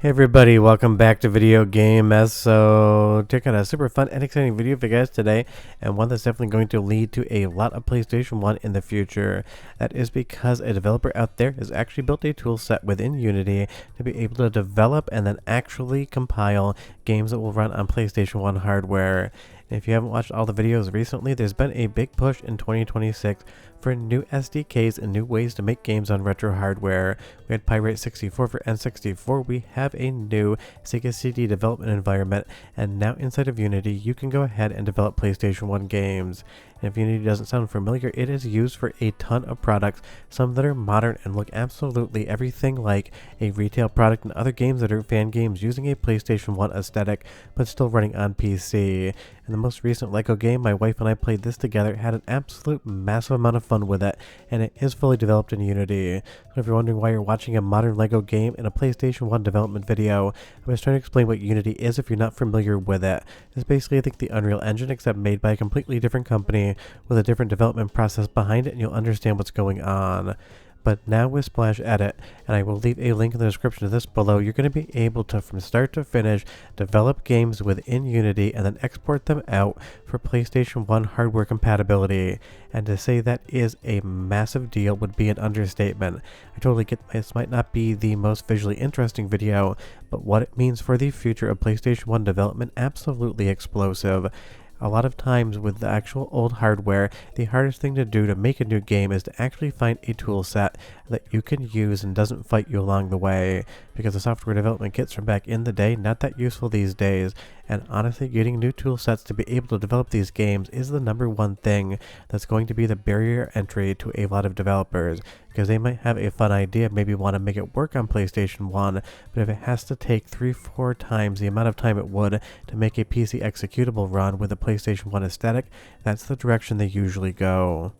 Hey everybody, welcome back to Video Game Mess. So, check out a super fun and exciting video for you guys today, and one that's definitely going to lead to a lot of PlayStation 1 in the future. That is because a developer out there has actually built a tool set within Unity to be able to develop and then actually compile games that will run on PlayStation 1 hardware. And if you haven't watched all the videos recently, there's been a big push in 2026 for new SDKs and new ways to make games on retro hardware. We had Pyrite 64 for N64, we have a new Sega CD development environment, and now inside of Unity you can go ahead and develop PlayStation 1 games. And if Unity doesn't sound familiar, it is used for a ton of products, some that are modern and look absolutely everything like a retail product, and other games that are fan games using a PlayStation 1 aesthetic but still running on PC. And the most recent LEGO game, my wife and I played this together, had an absolute massive amount of fun with it, and it is fully developed in Unity. So if you're wondering why you're watching a modern LEGO game in a PlayStation 1 development video, I'm just trying to explain what Unity is if you're not familiar with it. It's basically, I think, the Unreal Engine, except made by a completely different company with a different development process behind it, and you'll understand what's going on. But now with Splash Edit, and I will leave a link in the description of this below, you're going to be able to, from start to finish, develop games within Unity and then export them out for PlayStation 1 hardware compatibility. And to say that is a massive deal would be an understatement. I totally get this might not be the most visually interesting video, but what it means for the future of PlayStation 1 development, absolutely explosive. A lot of times with the actual old hardware, the hardest thing to do to make a new game is to actually find a tool set that you can use and doesn't fight you along the way, because the software development kits from back in the day, not that useful these days, and honestly getting new tool sets to be able to develop these games is the #1 thing that's going to be the barrier entry to a lot of developers, because they might have a fun idea, maybe want to make it work on PlayStation 1, but if it has to take 3-4 times the amount of time it would to make a PC executable run with a PlayStation 1 aesthetic, that's the direction they usually go.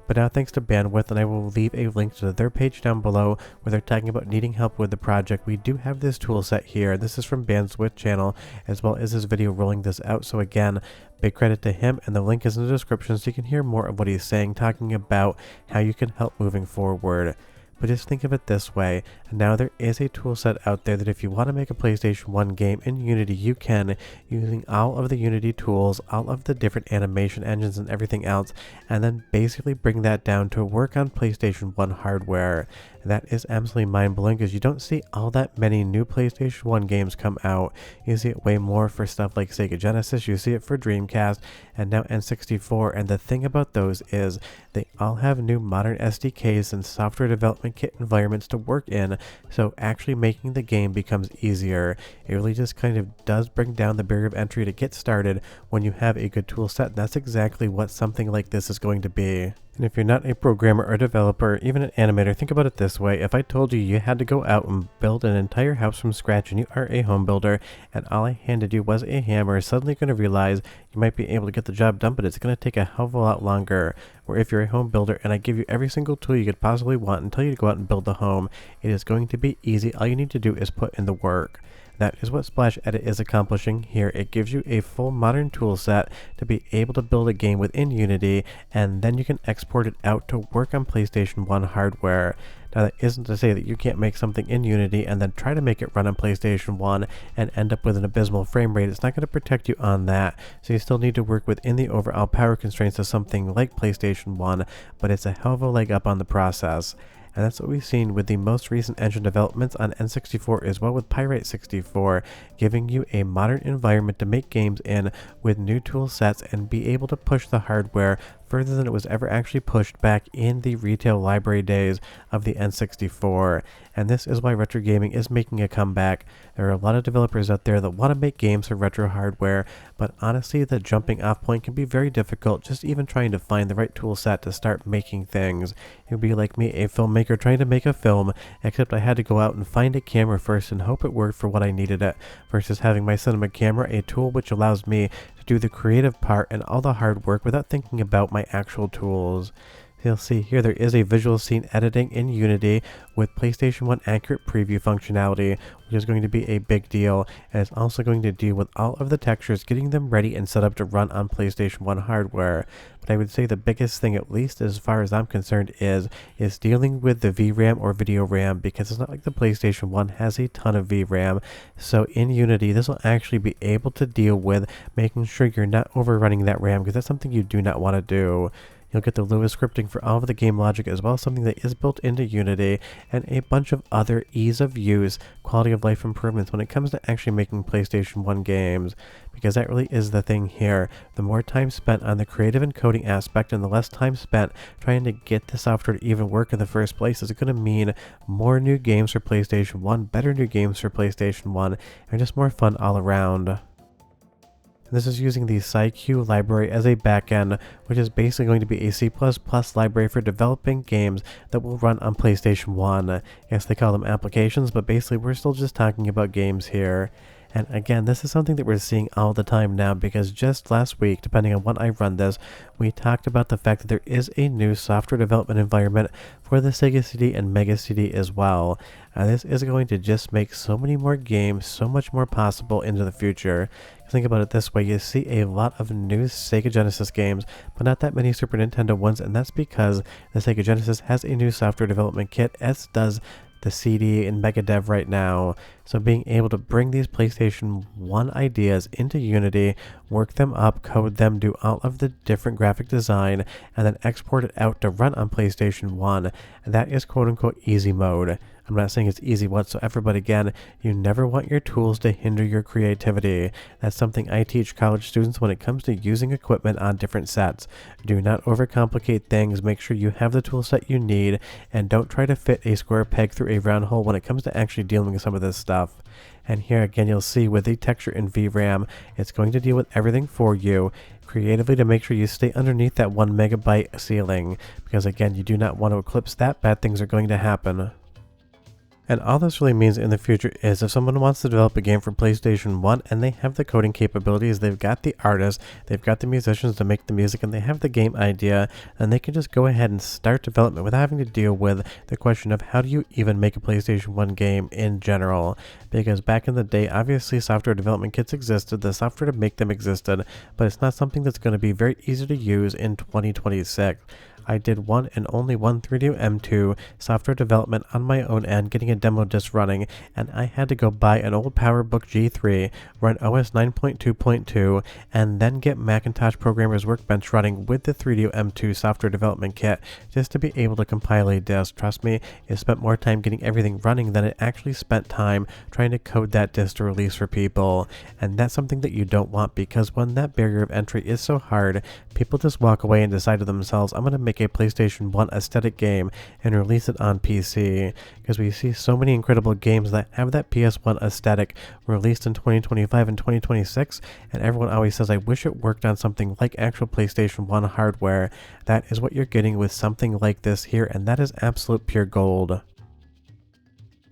But now, thanks to Bandwidth, and I will leave a link to their page down below where they're talking about needing help with the project, we do have this tool set here. This is from Bandwidth channel, as well as his video rolling this out. So again, big credit to him, and the link is in the description so you can hear more of what he's saying, talking about how you can help moving forward. But just think of it this way, now there is a tool set out there that if you want to make a PlayStation 1 game in Unity, you can, using all of the Unity tools, all of the different animation engines and everything else, and then basically bring that down to work on PlayStation 1 hardware. That is absolutely mind-blowing, because you don't see all that many new PlayStation 1 games come out. You see it way more for stuff like Sega Genesis, you see it for Dreamcast, and now N64, and the thing about those is they all have new modern SDKs and software development kit environments to work in, so actually making the game becomes easier. It really just kind of does bring down the barrier of entry to get started when you have a good tool set, and that's exactly what something like this is going to be. And if you're not a programmer or developer, even an animator, think about it this way. If I told you you had to go out and build an entire house from scratch and you are a home builder, and all I handed you was a hammer, suddenly you're going to realize you might be able to get the job done, but it's going to take a hell of a lot longer. Or if you're a home builder and I give you every single tool you could possibly want and tell you to go out and build the home, it is going to be easy. All you need to do is put in the work. That is what Splash Edit is accomplishing here. It gives you a full modern tool set to be able to build a game within Unity, and then you can export it out to work on PlayStation 1 hardware. Now, that isn't to say that you can't make something in Unity and then try to make it run on PlayStation 1 and end up with an abysmal frame rate. It's not going to protect you on that, so you still need to work within the overall power constraints of something like PlayStation 1, but it's a hell of a leg up on the process. And that's what we've seen with the most recent engine developments on N64 as well, with Pyrite 64, giving you a modern environment to make games in with new tool sets and be able to push the hardware further than it was ever actually pushed back in the retail library days of the N64. And this is why retro gaming is making a comeback. There are a lot of developers out there that want to make games for retro hardware, but honestly the jumping off point can be very difficult, just even trying to find the right tool set to start making things. It would be like me, a filmmaker trying to make a film, except I had to go out and find a camera first and hope it worked for what I needed it, versus having my cinema camera, a tool which allows me to do the creative part and all the hard work without thinking about my actual tools. You'll see here there is a visual scene editing in Unity with PlayStation 1 accurate preview functionality, which is going to be a big deal, and it's also going to deal with all of the textures, getting them ready and set up to run on PlayStation 1 hardware. But I would say the biggest thing, at least as far as I'm concerned, is dealing with the VRAM or video RAM, because it's not like the PlayStation 1 has a ton of VRAM. So in Unity, this will actually be able to deal with making sure you're not overrunning that RAM, because that's something you do not want to do. You'll get the Lua scripting for all of the game logic, as well as something that is built into Unity, and a bunch of other ease of use, quality of life improvements when it comes to actually making PlayStation 1 games, because that really is the thing here. The more time spent on the creative and coding aspect and the less time spent trying to get the software to even work in the first place is going to mean more new games for PlayStation 1, better new games for PlayStation 1, and just more fun all around. This is using the SciQ library as a backend, which is basically going to be a C++ library for developing games that will run on PlayStation 1. Yes, they call them applications, but basically we're still just talking about games here. And again, this is something that we're seeing all the time now, because just last week, depending on when I run this, we talked about the fact that there is a new software development environment for the Sega CD and Mega CD as well. This is going to just make so many more games, so much more possible into the future. Think about it this way, you see a lot of new Sega Genesis games, but not that many Super Nintendo ones, and that's because the Sega Genesis has a new software development kit, as does the CD and MEGADEV right now. So being able to bring these PlayStation 1 ideas into Unity, work them up, code them, do all of the different graphic design, and then export it out to run on PlayStation 1, and that is quote-unquote easy mode. I'm not saying it's easy whatsoever, but again, you never want your tools to hinder your creativity. That's something I teach college students when it comes to using equipment on different sets. Do not overcomplicate things, make sure you have the tool set you need, and don't try to fit a square peg through a round hole when it comes to actually dealing with some of this stuff. And here again, you'll see with the texture in VRAM, it's going to deal with everything for you creatively to make sure you stay underneath that 1 megabyte ceiling, because again, you do not want to eclipse that. Bad things are going to happen. And all this really means in the future is if someone wants to develop a game for PlayStation 1 and they have the coding capabilities, they've got the artists, they've got the musicians to make the music, and they have the game idea, then they can just go ahead and start development without having to deal with the question of how do you even make a PlayStation 1 game in general. Because back in the day, obviously software development kits existed, the software to make them existed, but it's not something that's going to be very easy to use in 2026. I did one and only one 3D M2 software development on my own end, getting a demo disc running, and I had to go buy an old PowerBook G3, run OS 9.2.2, and then get Macintosh Programmer's Workbench running with the 3D M2 software development kit just to be able to compile a disc. Trust me, it spent more time getting everything running than it actually spent time trying to code that disc to release for people, and that's something that you don't want, because when that barrier of entry is so hard, people just walk away and decide to themselves, I'm going to make a PlayStation 1 aesthetic game and release it on PC, because we see so many incredible games that have that PS1 aesthetic released in 2025 and 2026, and everyone always says, I wish it worked on something like actual PlayStation 1 hardware. That is what you're getting with something like this here, and that is absolute pure gold.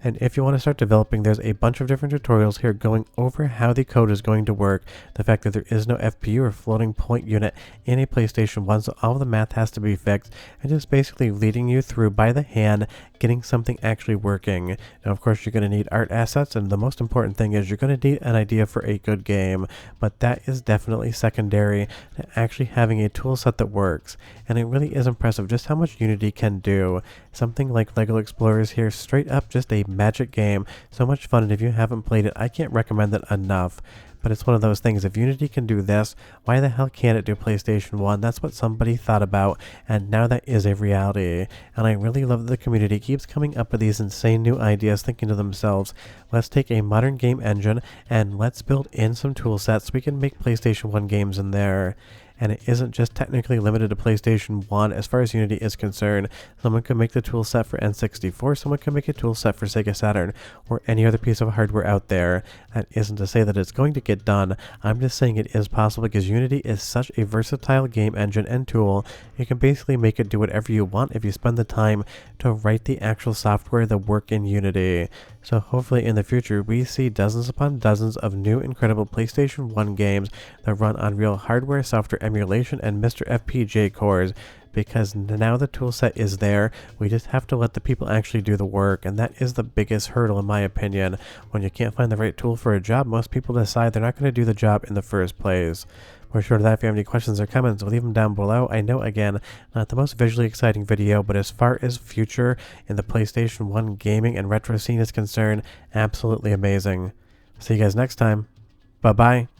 And if you want to start developing, there's a bunch of different tutorials here going over how the code is going to work, the fact that there is no FPU or floating point unit in a PlayStation 1, so all of the math has to be fixed, and just basically leading you through by the hand, getting something actually working. Now, of course, you're going to need art assets, and the most important thing is you're going to need an idea for a good game, but that is definitely secondary to actually having a tool set that works. And it really is impressive just how much Unity can do. Something like LEGO Explorers here, straight up just a magic game, so much fun, and if you haven't played it, I can't recommend it enough. But it's one of those things, if Unity can do this, why the hell can't it do PlayStation 1? That's what somebody thought about, and now that is a reality. And I really love that the community keeps coming up with these insane new ideas, thinking to themselves, let's take a modern game engine, and let's build in some tool sets so we can make PlayStation 1 games in there. And it isn't just technically limited to PlayStation 1 as far as Unity is concerned. Someone could make the tool set for N64, someone could make a tool set for Sega Saturn, or any other piece of hardware out there. That isn't to say that it's going to get done, I'm just saying it is possible because Unity is such a versatile game engine and tool. You can basically make it do whatever you want if you spend the time to write the actual software that work in Unity. So hopefully in the future we see dozens upon dozens of new incredible PlayStation 1 games that run on real hardware, software emulation, and MiSTer FPGA cores, because now the tool set is there. We just have to let the people actually do the work, and that is the biggest hurdle in my opinion. When you can't find the right tool for a job, most people decide they're not going to do the job in the first place. More short of that, if you have any questions or comments, leave them down below. I know, again, not the most visually exciting video, but as far as future in the PlayStation 1 gaming and retro scene is concerned, absolutely amazing. See you guys next time. Bye-bye.